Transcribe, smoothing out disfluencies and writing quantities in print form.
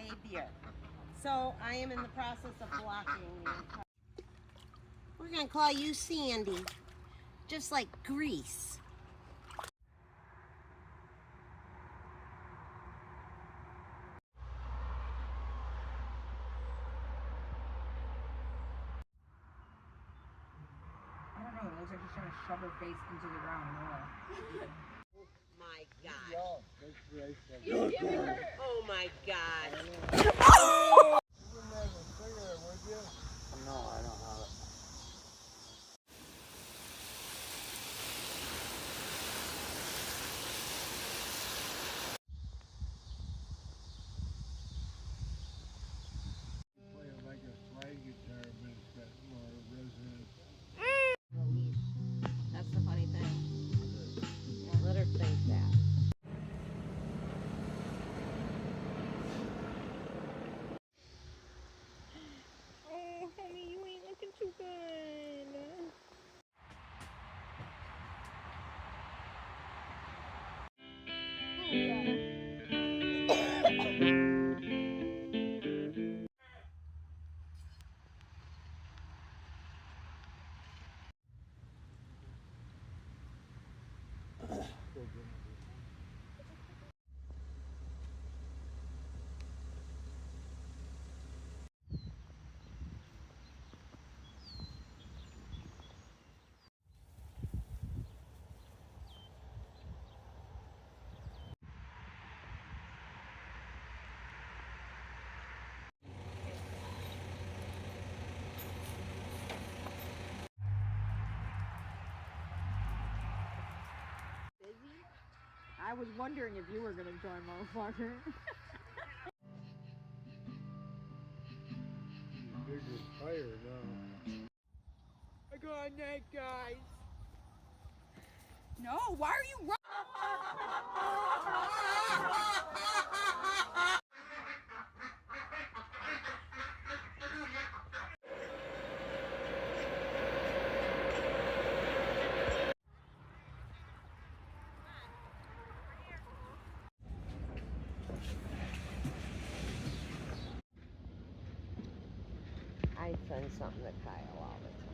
behavior. So I am in the process of blocking the entire. We're gonna call you Sandy, just like Grease. I don't know, it looks like she's trying to shove her face into the ground more. Oh my god. Yeah. Oh my god. No, I don't have it. Play it like a slide guitar, but it's got more resonance. That's the funny thing. Let her think that. Oh, honey, you ain't looking too good. I was wondering if you were gonna join, motherfucker. Bigger fire now. I got a net, guys. No, why are you running? I send something to Kyle all the time.